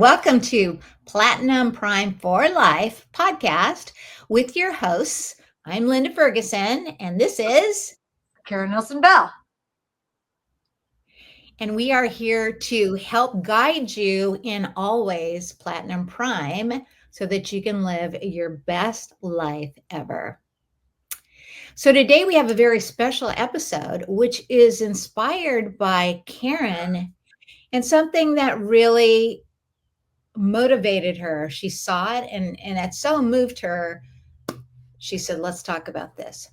Welcome to Platinum Prime for Life podcast with your hosts. I'm Linda Ferguson, and this is Karen Nelson Bell. And we are here to help guide you in always Platinum Prime so that you can live your best life ever. So today we have a very special episode, which is inspired by Karen and something that really motivated her. She saw it and it so moved her. She said, let's talk about this.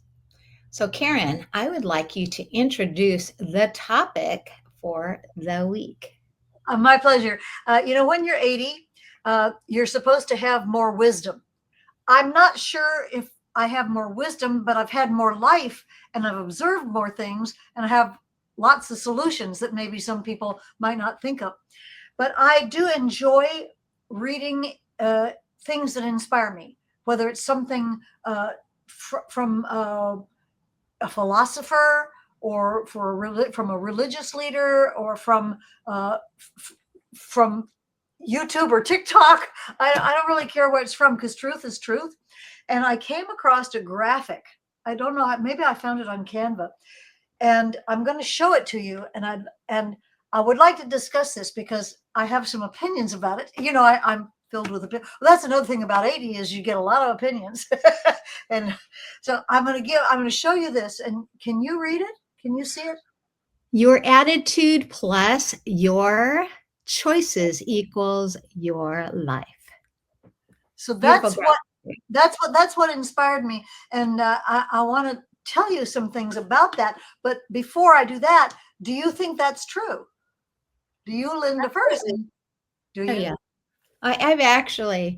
So, Karen, I would like you to introduce the topic for the week. My pleasure. When you're 80, you're supposed to have more wisdom. I'm not sure if I have more wisdom, but I've had more life and I've observed more things and I have lots of solutions that maybe some people might not think of. But I do enjoy reading things that inspire me, whether it's something from a philosopher or from a religious leader or from YouTube or TikTok. I don't really care where it's from because truth is truth. And I came across a graphic. I don't know, maybe I found it on Canva, and I'm going to show it to you. And I would like to discuss this because I have some opinions about it. I'm filled with opinions. Well, that's another thing about 80 is you get a lot of opinions. And so I'm going to show you this. And can you read it? Can you see it? Your attitude plus your choices equals your life. So that's what inspired me. And I want to tell you some things about that. But before I do that, do you think that's true? Do you, Linda Ferguson? Do you? Oh, yeah.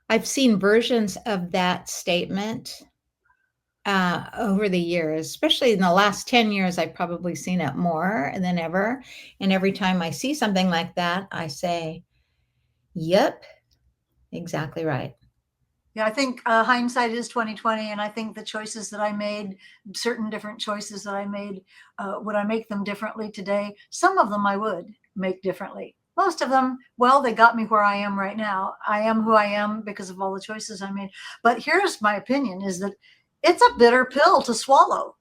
I've seen versions of that statement over the years, especially in the last 10 years. I've probably seen it more than ever. And every time I see something like that, I say, yep, exactly right. Yeah, I think hindsight is 2020, and I think the choices that I made, certain different choices that I made, would I make them differently today? Some of them I would make differently. Most of them, well, they got me where I am right now. I am who I am because of all the choices I made. But here's my opinion: is that it's a bitter pill to swallow.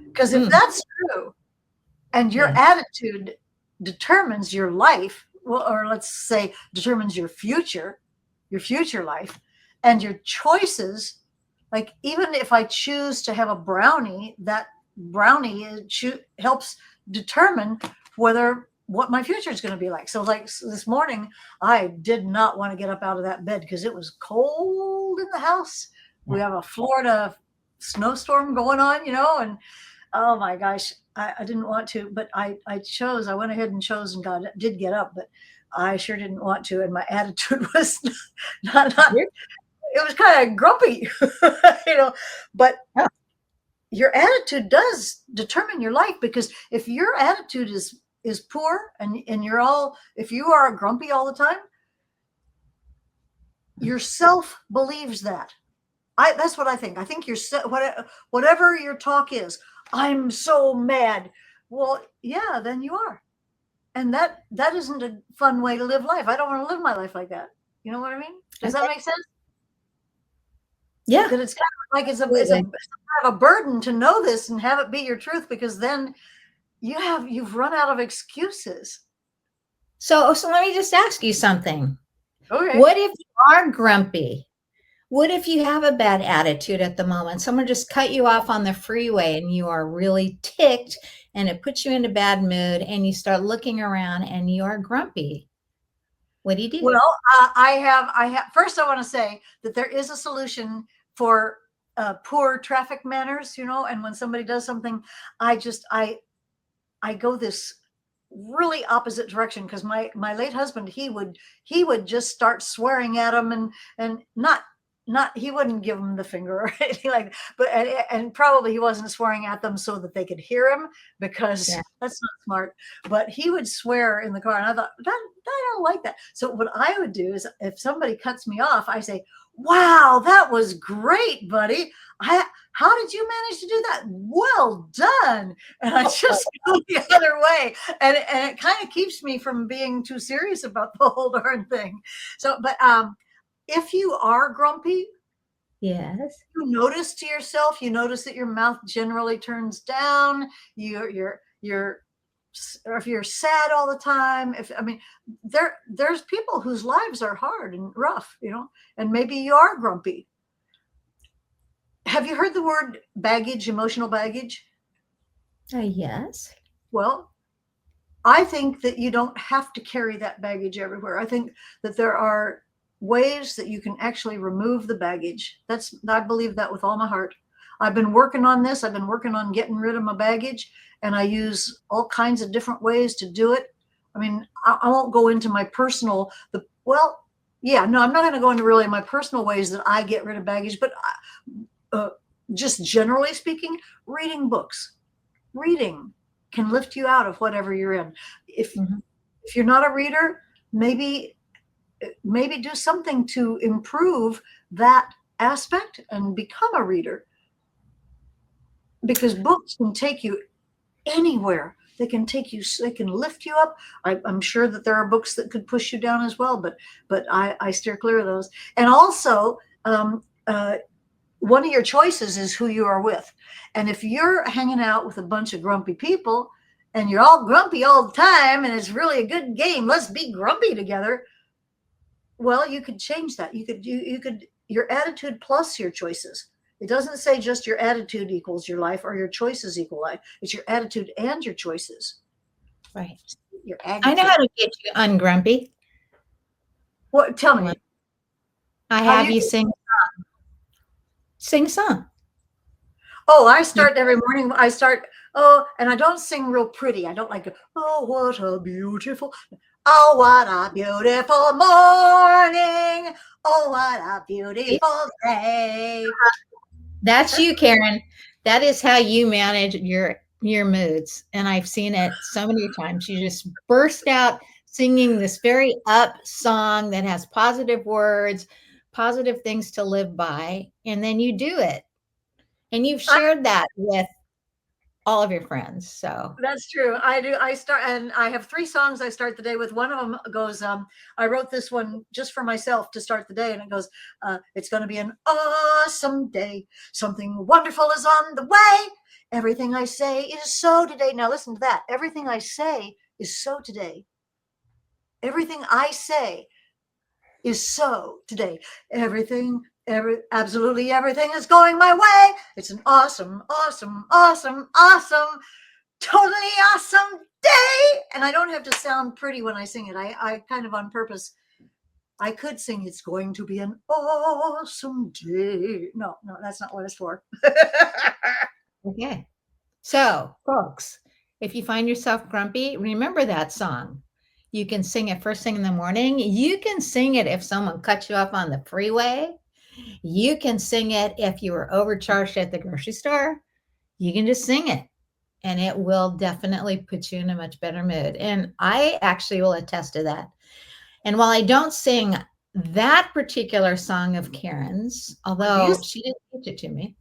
Because if that's true, and your attitude determines your life, well, or let's say determines your future life, and your choices, like even if I choose to have a brownie, that brownie helps determine what my future is going to be like. So like this morning, I did not want to get up out of that bed because it was cold in the house. We have a Florida snowstorm going on, and oh my gosh, I didn't want to, but I went ahead and chose and did get up, but I sure didn't want to. And my attitude was not it was kind of grumpy, but your attitude does determine your life, because if your attitude is poor and if you are grumpy all the time, yourself believes that. That's what I think. I think whatever your talk is, I'm so mad. Well, yeah, then you are. And that isn't a fun way to live life. I don't want to live my life like that. You know what I mean? Does that make sense? Yeah. That it's kind of like it's kind of a burden to know this and have it be your truth, because then you've run out of excuses. So let me just ask you something. Okay. What if you are grumpy? What if you have a bad attitude at the moment? Someone just cut you off on the freeway and you are really ticked and it puts you in a bad mood and you start looking around and you are grumpy. What do you do? Well, first I want to say that there is a solution for poor traffic manners, and when somebody does something, I go this really opposite direction, because my late husband, he would just start swearing at him and not not, he wouldn't give them the finger or anything like that, but and probably he wasn't swearing at them so that they could hear him, because Yeah. that's not smart. But he would swear in the car, and I thought, that I don't like that. So what I would do is, if somebody cuts me off, I say, "Wow, that was great, buddy. How did you manage to do that? Well done." And I just go the other way, and it kind of keeps me from being too serious about the whole darn thing. So, but if you are grumpy, Yes. you notice to yourself, you notice that your mouth generally turns down. You're or if you're sad all the time, if I mean, there's people whose lives are hard and rough, and maybe you are grumpy. Have you heard the word baggage, emotional baggage? Yes. Well, I think that you don't have to carry that baggage everywhere. I think that there are ways that you can actually remove the baggage. I believe that with all my heart. I've been working on this. I've been working on getting rid of my baggage, and I use all kinds of different ways to do it. I mean, I won't go into my personal, yeah, no, I'm not going to go into really my personal ways that I get rid of baggage, but just generally speaking, reading books. Reading can lift you out of whatever you're in. If Mhm. if you're not a reader, maybe do something to improve that aspect and become a reader, because books can take you anywhere. They can lift you up. I'm sure that there are books that could push you down as well, but I steer clear of those. And also, one of your choices is who you are with. And if you're hanging out with a bunch of grumpy people and you're all grumpy all the time and it's really a good game, let's be grumpy together. Well, you could change that. You could your attitude plus your choices. It doesn't say just your attitude equals your life or your choices equal life. It's your attitude and your choices. Right. Your I know attitude. how to get you ungrumpy. What? Tell Well, me. I How do have you? you sing a song. Oh, I You start every morning. I start. Oh, and I don't sing real pretty. I don't like. Oh, what a beautiful. Oh, what a beautiful morning. Oh, what a see? beautiful day. That's you, Karen. That is how you manage your moods, and I've seen it so many times. You just burst out singing this very up song that has positive words, positive things to live by, and then you do it. And you've I, shared that with all of your friends. So, that's true. I do. I start, and I have 3 songs I start the day with. One of them goes, I wrote this one just for myself to start the day, and it goes, it's going to be an awesome day. Something wonderful is on the way. Everything I say is so today. Now listen to that. Everything I say is so today. Everything I say is so today. Absolutely everything is going my way. It's an awesome, awesome, awesome, awesome, totally awesome day. And I don't have to sound pretty when I sing it. I kind of on purpose. I could sing it's going to be an awesome day. No, that's not what it's for. okay. So, folks, if you find yourself grumpy, remember that song. You can sing it first thing in the morning. You can sing it if someone cuts you off on the freeway. You can sing it if you were overcharged at the grocery store. You can just sing it, and it will definitely put you in a much better mood. And I actually will attest to that. And while I don't sing that particular song of Karen's, What do you although she did teach it to me,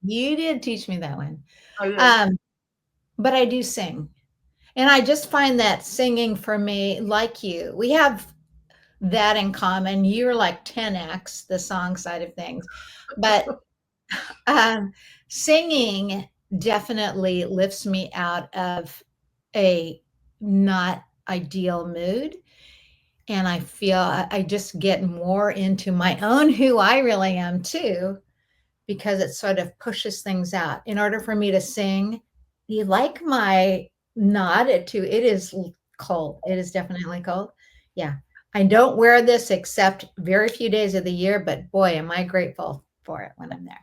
you did teach me that one. I did. Um, but I do sing. And I just find that singing for me, like you, we have that in common. You're like 10x the song side of things. But um, singing definitely lifts me out of a not ideal mood. And I feel I just get more into my own who I really am too, because it sort of pushes things out. In order for me to sing, you like my nod to it is cold. It is definitely cold. Yeah. I don't wear this except very few days of the year, but boy, am I grateful for it when I'm there.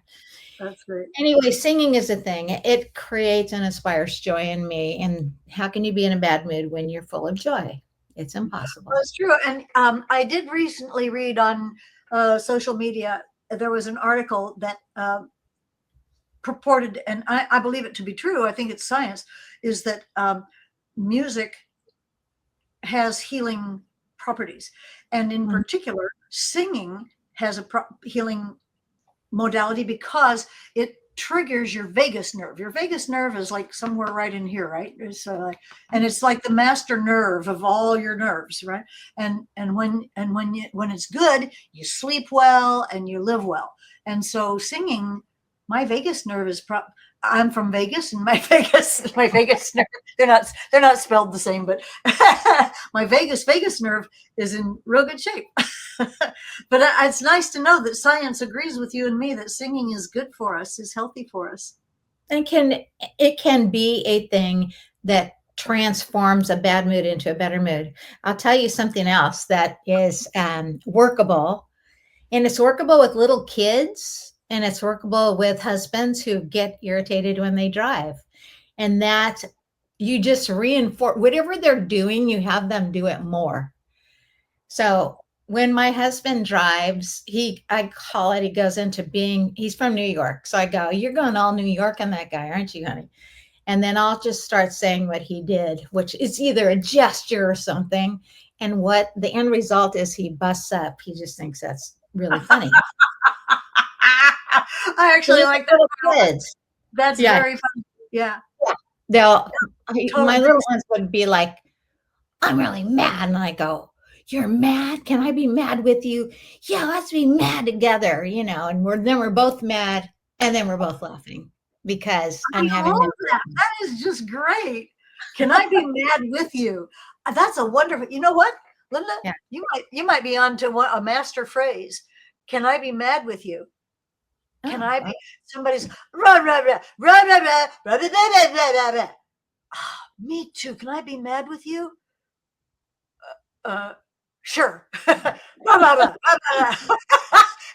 That's great. Anyway, singing is a thing. It creates and inspires joy in me. And how can you be in a bad mood when you're full of joy? It's impossible. That's true. And I did recently read on social media, there was an article that purported, and I believe it to be true, I think it's science, is that music has healing properties. And in Mhm. particular, singing has a healing modality because it triggers your vagus nerve. Your vagus nerve is like somewhere right in here, right? And it's like the master nerve of all your nerves, right? And when it's good, you sleep well and you live well. And so singing, my vagus nerve is I'm from Vegas, and my Vegas nerve, they're not spelled the same, but my Vegas nerve is in real good shape. But it's nice to know that science agrees with you and me that singing is good for us, is healthy for us. And it can be a thing that transforms a bad mood into a better mood. I'll tell you something else that is workable, and it's workable with little kids, and it's workable with husbands who get irritated when they drive. And that you just reinforce whatever they're doing, you have them do it more. So when my husband drives, I call it, he goes into being, he's from New York. So I go, "You're going all New York on that guy, aren't you, honey?" And then I'll just start saying what he did, which is either a gesture or something. And what the end result is, he busts up. He just thinks that's really funny. I So actually these like are that. little kids. That's Yeah. very funny. Yeah, They'll, totally my little makes. ones would be like, "I'm really mad." And I go, "You're mad? Can I be mad with you? Yeah, let's be mad together, And we're both mad. And then we're both laughing because I'm I having love them. that. That is just great. Can I be mad with you? That's a wonderful. You know what, Linda? Yeah. You might be on to a master phrase. Can I be mad with you? Can Oh, I well, be somebody's rah rah rah rah rah rah rah rah rah rah rah rah. Me too. Can I be mad with you? Uh, sure. Blah, blah, blah, blah, blah.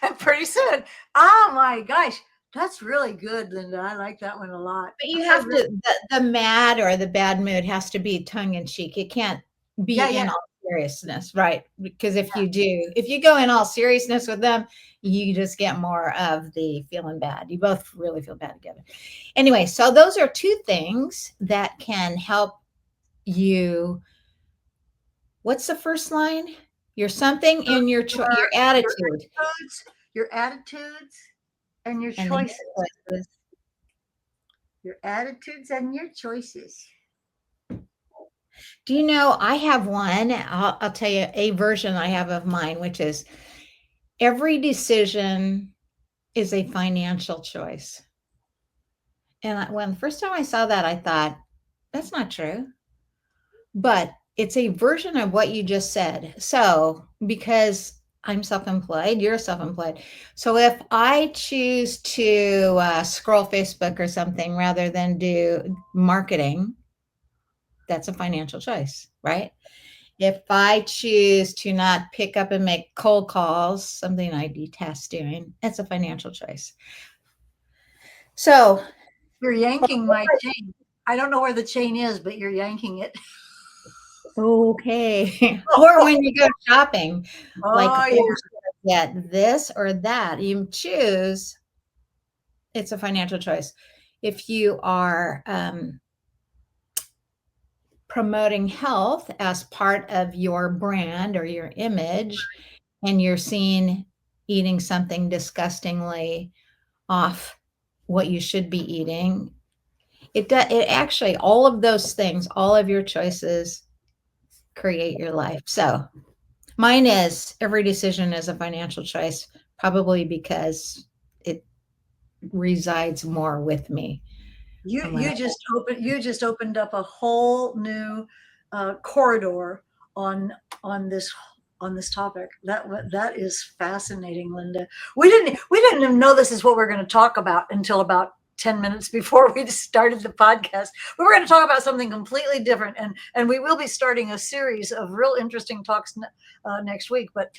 And pretty soon, oh my gosh, that's really good, Linda. I like that one a lot. but you I have really, to, the mad or the bad mood has to be tongue in cheek. It can't be yeah, in yeah, all seriousness, right? Because if you go in all seriousness with them, you just get more of the feeling bad. You both really feel bad together. Anyway, so those are two things that can help you. What's the first line? You're something in your your attitude, attitudes and your and then choices. your choices. Your attitudes and your choices. Do you know I have one? I'll tell you a version I have of mine, which is every decision is a financial choice. And when the first time I saw that, I thought, that's not true. But it's a version of what you just said. So, because I'm self employed, you're self employed. So, if I choose to scroll Facebook or something rather than do marketing, that's a financial choice, right? If I choose to not pick up and make cold calls, something I detest doing, it's a financial choice. So, You're yanking my chain. I don't know where the chain is, but you're yanking it. okay. Or when you go shopping, like, Oh, oh, yeah. should I get this or that? You choose, it's a financial choice. If you are promoting health as part of your brand or your image, and you're seen eating something disgustingly off what you should be eating, it actually, all of those things, all of your choices create your life. So mine is every decision is a financial choice, probably because it resides more with me. You And when you just opened up a whole new corridor on on this on this topic. That is fascinating, Linda. We didn't even know this is what we're going to talk about until about 10 minutes before we started the podcast. We were going to talk about something completely different, and we will be starting a series of real interesting talks next week. But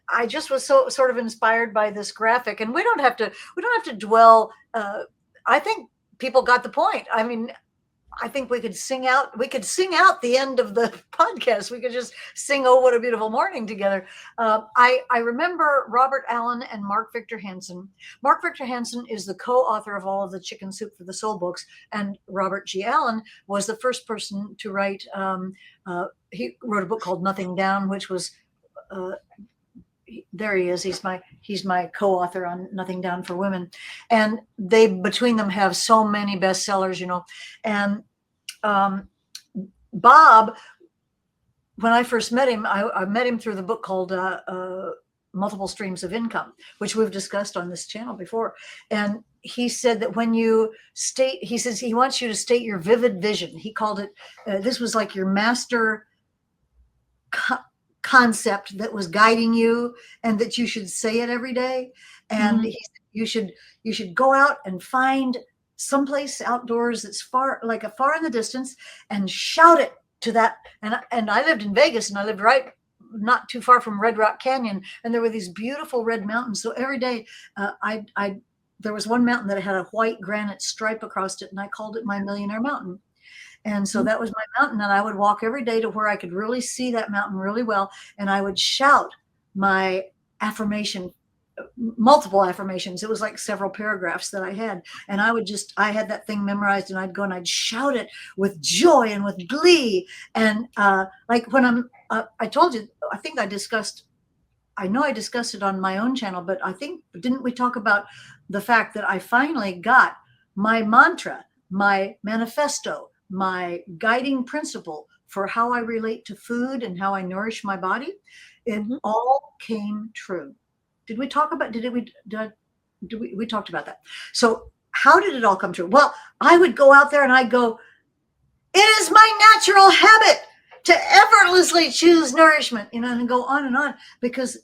I just was so sort of inspired by this graphic, and we don't have to dwell. I think people got the point. I mean, I think we could sing out the end of the podcast. We could just sing "Oh, What a Beautiful Morning" together. I remember Robert Allen and Mark Victor Hansen. Mark Victor Hansen is the co-author of all of the Chicken Soup for the Soul books, and Robert G. Allen was the first person to write. He wrote a book called Nothing Down, which was there he is. He's my co-author on Nothing Down for Women, and they between them have so many bestsellers, And Bob, when I first met him, I met him through the book called Multiple Streams of Income, which we've discussed on this channel before. And he said that when you he says he wants you to state your vivid vision. He called it, this was like your master concept that was guiding you, and that you should say it every day. And he said you should go out and find someplace outdoors that's far in the distance, and shout it to that. And I lived in Vegas, and I lived right not too far from Red Rock Canyon, and there were these beautiful red mountains. So every day there was one mountain that had a white granite stripe across it, and I called it my Millionaire Mountain. And so that was my mountain, and I would walk every day to where I could really see that mountain really well, and I would shout my affirmation, multiple affirmations. It was like several paragraphs that I had, and I had that thing memorized, and I'd go and I'd shout it with joy and with glee. And like when I told you, I know I discussed it on my own channel, but didn't we talk about the fact that I finally got my mantra, my manifesto, my guiding principle for how I relate to food and how I nourish my body? It all came true. Did we talk about, we talked about that. So how did it all come true? Well, I would go out there and I'd go, it is my natural habit to effortlessly choose nourishment, and go on, because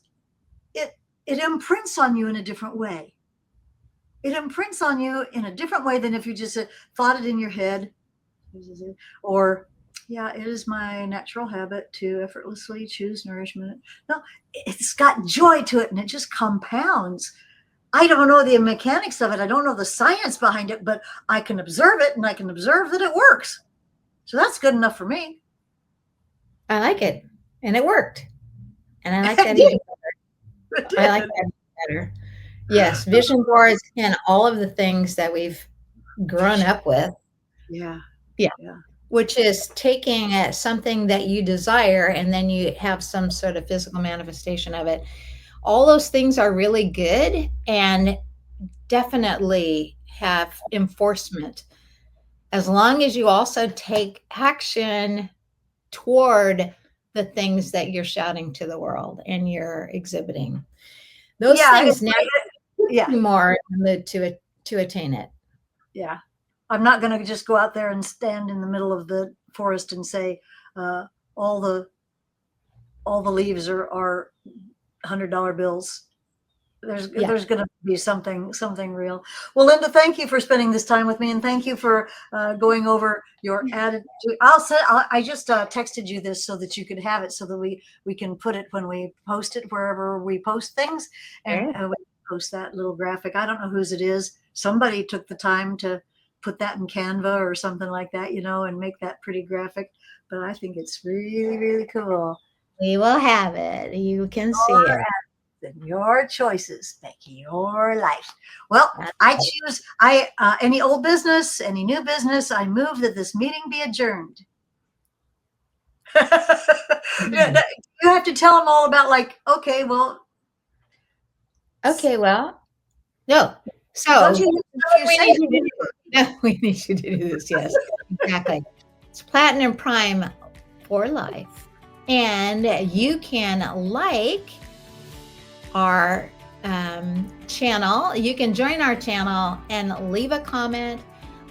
it imprints on you in a different way. It imprints on you in a different way than if you just thought it in your head. Or, it is my natural habit to effortlessly choose nourishment. No, it's got joy to it, and it just compounds. I don't know the mechanics of it. I don't know the science behind it, but I can observe it, and I can observe that it works. So that's good enough for me. I like it, and it worked. And I like that even better. I like that better. Yes, vision boards and all of the things that we've grown up with. Yeah. Which is taking something that you desire, and then you have some sort of physical manifestation of it. All those things are really good and definitely have enforcement, as long as you also take action toward the things that you're shouting to the world and you're exhibiting. Those things now more to attain it. Yeah. I'm not going to just go out there and stand in the middle of the forest and say, all the leaves are $100 bills. There's going to be something real. Well, Linda, thank you for spending this time with me, and thank you for going over your attitude. I just texted you this so that you could have it, so that we can put it when we post it, wherever we post things, and we post that little graphic. I don't know whose it is. Somebody took the time to put that in Canva or something like that, and make that pretty graphic. But I think it's really, really cool. We will have it. You can see it. And your choices make your life. Well, I choose any old business, any new business. I move that this meeting be adjourned. You have to tell them all about no. So we need you to do this. Yes, exactly. It's Platinum Prime for life, and you can like our channel. You can join our channel and leave a comment.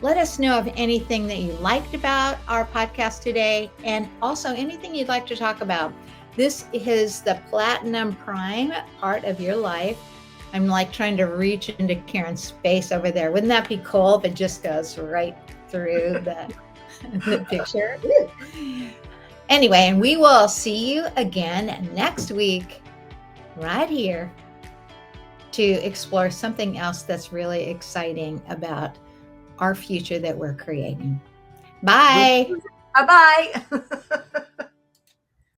Let us know of anything that you liked about our podcast today, and also anything you'd like to talk about. This is the Platinum Prime part of your life. I'm like trying to reach into Karen's face over there. Wouldn't that be cool if it just goes right through the picture? Anyway, and we will see you again next week right here to explore something else that's really exciting about our future that we're creating. With Bye. bye bye.